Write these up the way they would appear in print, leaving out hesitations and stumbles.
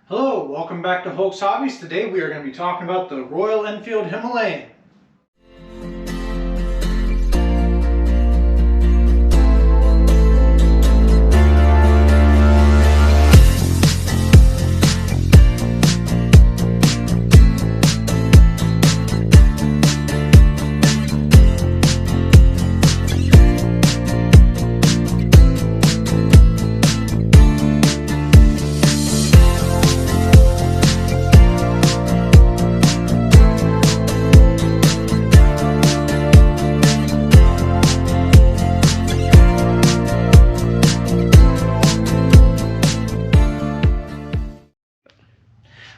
Hello, welcome back to Holc's Hobbies. Today we are going to be talking about the Royal Enfield Himalayan.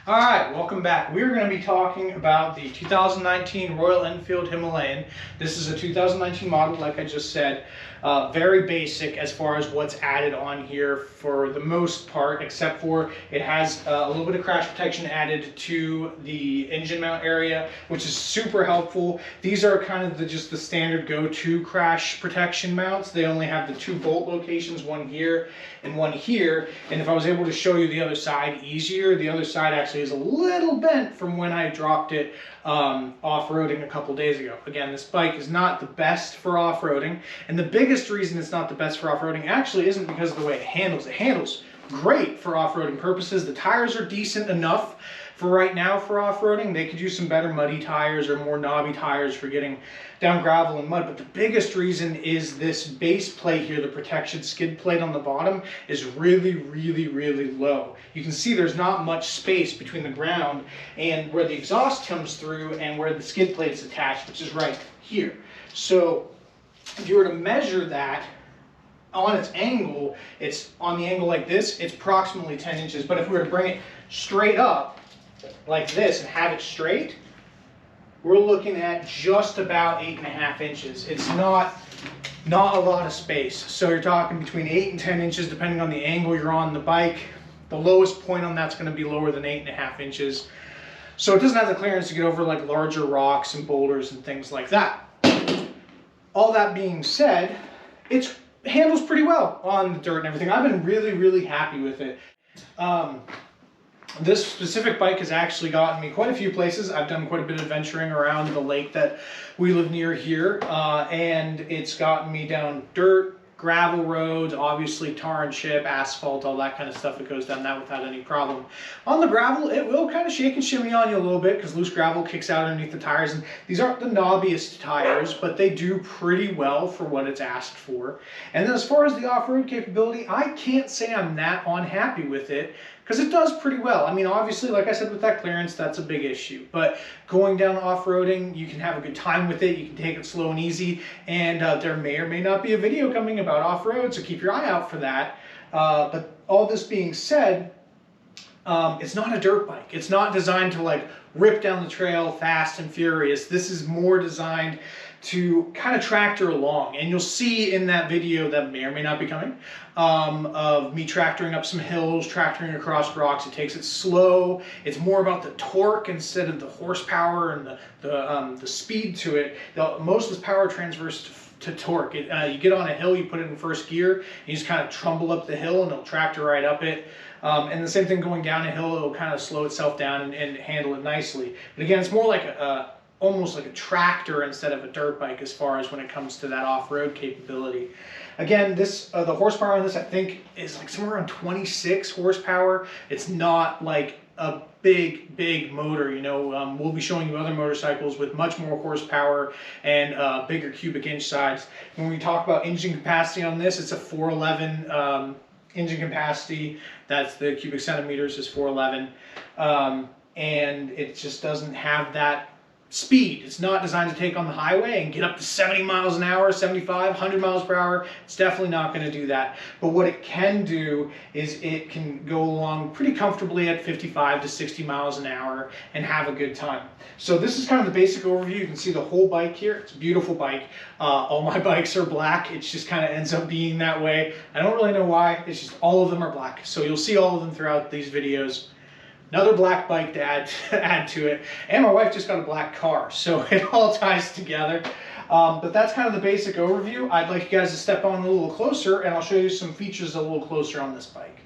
Alright, welcome back. We're going to be talking about the 2019 Royal Enfield Himalayan. This is a 2019 model, like I just said. Very basic as far as what's added on here for the most part, except for it has a little bit of crash protection added to the engine mount area, which is super helpful. These are kind of just the standard go-to crash protection mounts. They only have the 2 bolt locations, one here and one here. And if I was able to show you the other side easier, the other side actually is a little bent from when I dropped it off-roading a couple days ago. Again, this bike is not the best for off-roading, and the biggest reason it's not the best for off-roading actually isn't because of the way it handles. It handles great for off-roading purposes. The tires are decent enough for right now for off-roading. They could use some better muddy tires or more knobby tires for getting down gravel and mud, but the biggest reason is this base plate here, the protection skid plate on the bottom, is really low. You can see there's not much space between the ground and where the exhaust comes through and where the skid plate is attached, which is right here. So if you were to measure that on its angle, it's on the angle like this, it's approximately 10 inches. But if we were to bring it straight up like this and have it straight, we're looking at just about 8.5 inches. It's not a lot of space. So you're talking between 8 and 10 inches depending on the angle you're on the bike. The lowest point on that's going to be lower than 8.5 inches. So it doesn't have the clearance to get over like larger rocks and boulders and things like that. All that being said, it handles pretty well on the dirt and everything. I've been really happy with it. This specific bike has actually gotten me quite a few places. I've done quite a bit of adventuring around the lake that we live near here, and it's gotten me down dirt, gravel roads, obviously tar and chip, asphalt, all that kind of stuff. It goes down that without any problem. On the gravel, it will kind of shake and shimmy on you a little bit because loose gravel kicks out underneath the tires. And these aren't the knobbiest tires, but they do pretty well for what it's asked for. And then as far as the off-road capability, I can't say I'm that unhappy with it because it does pretty well. I mean, obviously, like I said, with that clearance, that's a big issue. But going down off-roading, you can have a good time with it. You can take it slow and easy. And there may or may not be a video coming about off-road, so keep your eye out for that. But all this being said, it's not a dirt bike. It's not designed to like rip down the trail fast and furious. This is more designed to kind of tractor along, and you'll see in that video that may or may not be coming of me tractoring up some hills, tractoring across rocks. It takes it slow. It's more about the torque instead of the horsepower and the speed to it. Most of the power transfers to torque. You get on a hill, you put it in first gear, and you just kind of trundle up the hill and it'll tractor right up it. And the same thing going down a hill, it'll kind of slow itself down and handle it nicely. But again, it's more like almost like a tractor instead of a dirt bike as far as when it comes to that off-road capability. Again, the horsepower on this I think is like somewhere around 26 horsepower. It's not like a big motor, you know. We'll be showing you other motorcycles with much more horsepower and bigger cubic inch sides. When we talk about engine capacity on this, it's a 411 engine capacity. That's the cubic centimeters is 411, and it just doesn't have that speed. It's not designed to take on the highway and get up to 70 miles an hour, 75, 100 miles per hour. It's definitely not going to do that. But what it can do is it can go along pretty comfortably at 55 to 60 miles an hour and have a good time. So this is kind of the basic overview. You can see the whole bike here. It's a beautiful bike. All my bikes are black. It just kind of ends up being that way. I don't really know why. It's just all of them are black. So you'll see all of them throughout these videos. Another black bike to add to it. And my wife just got a black car, so it all ties together. But that's kind of the basic overview. I'd like you guys to step on a little closer, and I'll show you some features a little closer on this bike.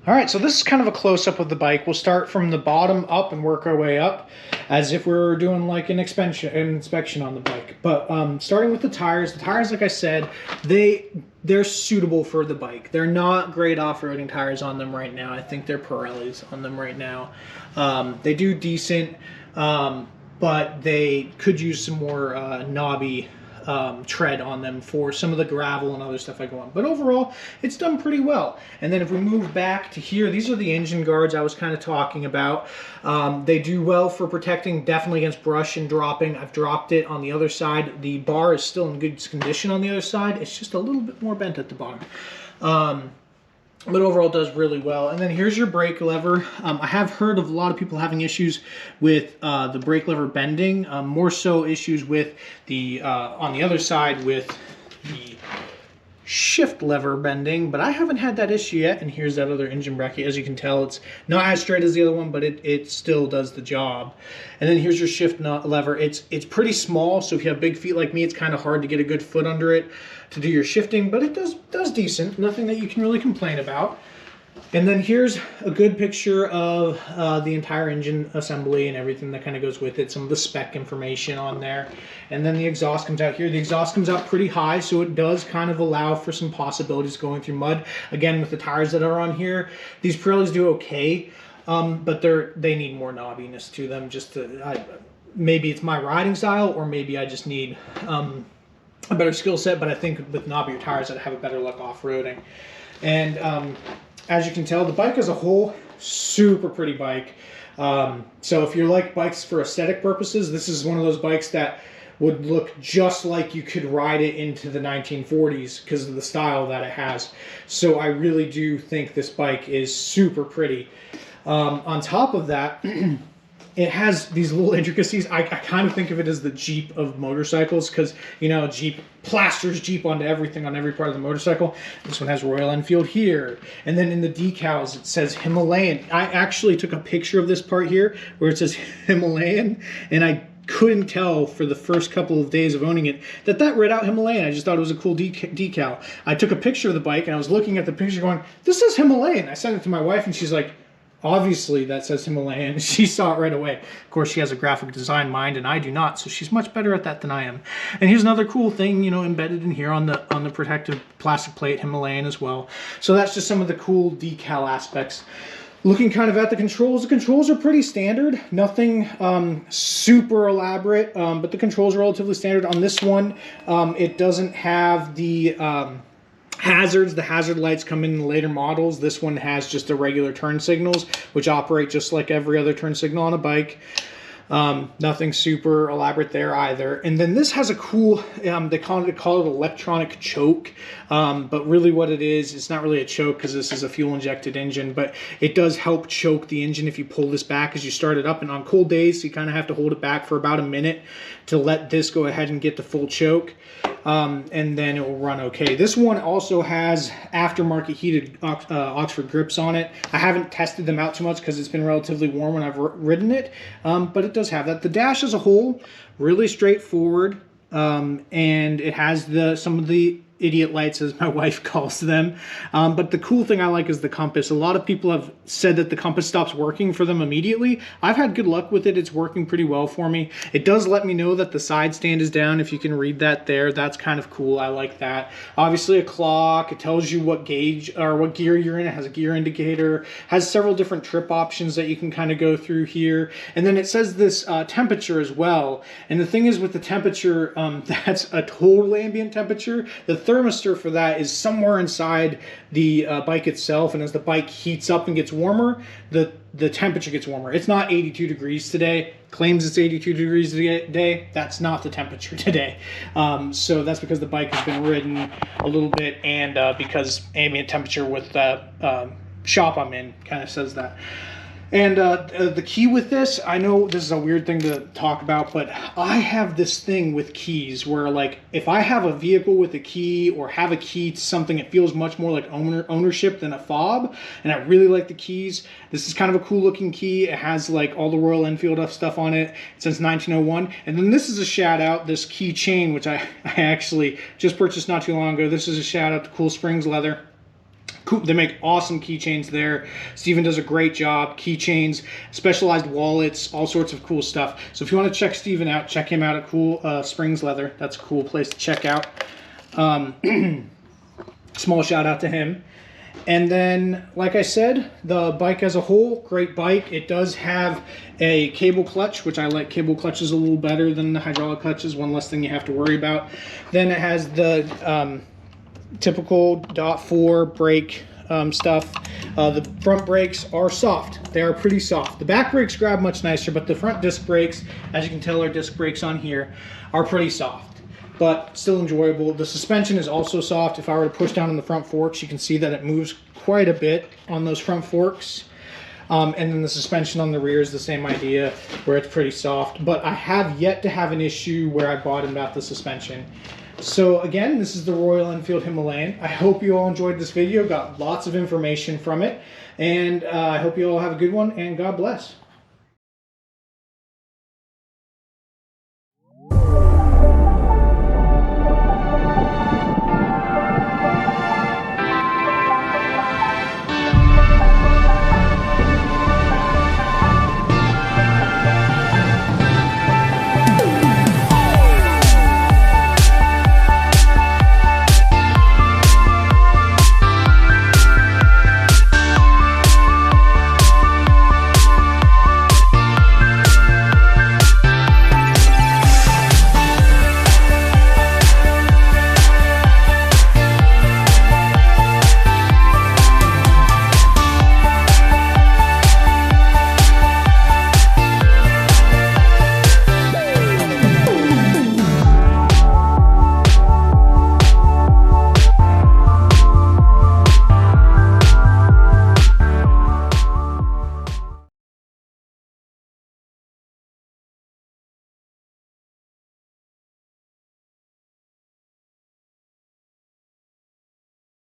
All right, so this is kind of a close-up of the bike. We'll start from the bottom up and work our way up as if we were doing like an inspection on the bike. But starting with the tires, like I said, they're suitable for the bike. They're not great off-roading tires on them right now. I think they're Pirellis on them right now. They do decent, but they could use some more knobby tread on them for some of the gravel and other stuff I go on. But overall, it's done pretty well. And then if we move back to here, these are the engine guards I was kind of talking about. They do well for protecting, definitely against brush and dropping. I've dropped it on the other side. The bar is still in good condition on the other side. It's just a little bit more bent at the bottom. But overall it does really well. And then here's your brake lever. I have heard of a lot of people having issues with the brake lever bending, more so issues with the, on the other side with the shift lever bending, but I haven't had that issue yet. And here's that other engine bracket. As you can tell, it's not as straight as the other one, but it still does the job. And then here's your shift lever. It's pretty small, so if you have big feet like me, it's kind of hard to get a good foot under it to do your shifting, but it does decent. Nothing that you can really complain about. And then here's a good picture of the entire engine assembly and everything that kind of goes with it, some of the spec information on there. And then the exhaust comes out here. The exhaust comes out pretty high, so it does kind of allow for some possibilities going through mud. Again, with the tires that are on here, these Pirellis do okay, but they need more knobbiness to them. Maybe it's my riding style, or maybe I just need a better skill set, but I think with knobbier tires I'd have a better luck off-roading. And as you can tell, the bike as a whole, super pretty bike. So if you like bikes for aesthetic purposes, this is one of those bikes that would look just like you could ride it into the 1940s because of the style that it has. So I really do think this bike is super pretty. On top of that, it has these little intricacies. I kind of think of it as the Jeep of motorcycles, because, you know, Jeep plasters Jeep onto everything on every part of the motorcycle. This one has Royal Enfield here. And then in the decals, it says Himalayan. I actually took a picture of this part here where it says Himalayan, and I couldn't tell for the first couple of days of owning it that read out Himalayan. I just thought it was a cool decal. I took a picture of the bike, and I was looking at the picture going, this says Himalayan. I sent it to my wife, and she's like, obviously that says Himalayan. She saw it right away. Of course, she has a graphic design mind and I do not, so she's much better at that than I am. And here's another cool thing, you know, embedded in here on the protective plastic plate, Himalayan as well. So that's just some of the cool decal aspects. Looking kind of at the controls are pretty standard. Nothing super elaborate, but the controls are relatively standard. On this one, it doesn't have the hazards. The hazard lights come in the later models. This one has just the regular turn signals, which operate just like every other turn signal on a bike. Nothing super elaborate there either. And then this has a cool, they call it electronic choke, but really what it is, it's not really a choke because this is a fuel injected engine, but it does help choke the engine if you pull this back as you start it up. And on cold days, you kind of have to hold it back for about a minute to let this go ahead and get the full choke. And then it will run okay. This one also has aftermarket heated Oxford grips on it. I haven't tested them out too much because it's been relatively warm when I've ridden it, but it does have that. The dash as a whole, really straightforward, and it has some of the idiot lights, as my wife calls them. But the cool thing I like is the compass. A lot of people have said that the compass stops working for them immediately. I've had good luck with it. It's working pretty well for me. It does let me know that the side stand is down, if you can read that there. That's kind of cool. I like that. Obviously a clock. It tells you what gauge or what gear you're in. It has a gear indicator. Has several different trip options that you can kind of go through here. And then it says this temperature as well. And the thing is with the temperature, that's a total ambient temperature. The thermistor for that is somewhere inside the bike itself, and as the bike heats up and gets warmer, the temperature gets warmer. It's not 82 degrees today. Claims it's 82 degrees today. That's not the temperature today. So that's because the bike has been ridden a little bit, and because ambient temperature with the shop I'm in kind of says that. And the key with this, I know this is a weird thing to talk about, but I have this thing with keys where, like, if I have a vehicle with a key or have a key to something, it feels much more like ownership than a fob. And I really like the keys. This is kind of a cool looking key. It has like all the Royal Enfield stuff on it since 1901. And then this is a shout out, this keychain, which I actually just purchased not too long ago. This is a shout out to Cool Springs Leather Cool. They make awesome keychains there. Steven does a great job. Keychains, specialized wallets, all sorts of cool stuff. So if you want to check Steven out, check him out at Cool Springs Leather. That's a cool place to check out. Small shout out to him. And then, like I said, the bike as a whole, great bike. It does have a cable clutch, which I like cable clutches a little better than the hydraulic clutches. One less thing you have to worry about. Then it has the typical .4 brake stuff. The front brakes are soft. They are pretty soft. The back brakes grab much nicer, but the front disc brakes, as you can tell, are disc brakes on here, are pretty soft, but still enjoyable. The suspension is also soft. If I were to push down on the front forks, you can see that it moves quite a bit on those front forks. And then the suspension on the rear is the same idea, where it's pretty soft. But I have yet to have an issue where I bottomed out the suspension. So again, this is the Royal Enfield Himalayan. I hope you all enjoyed this video, got lots of information from it, and I hope you all have a good one, and God bless.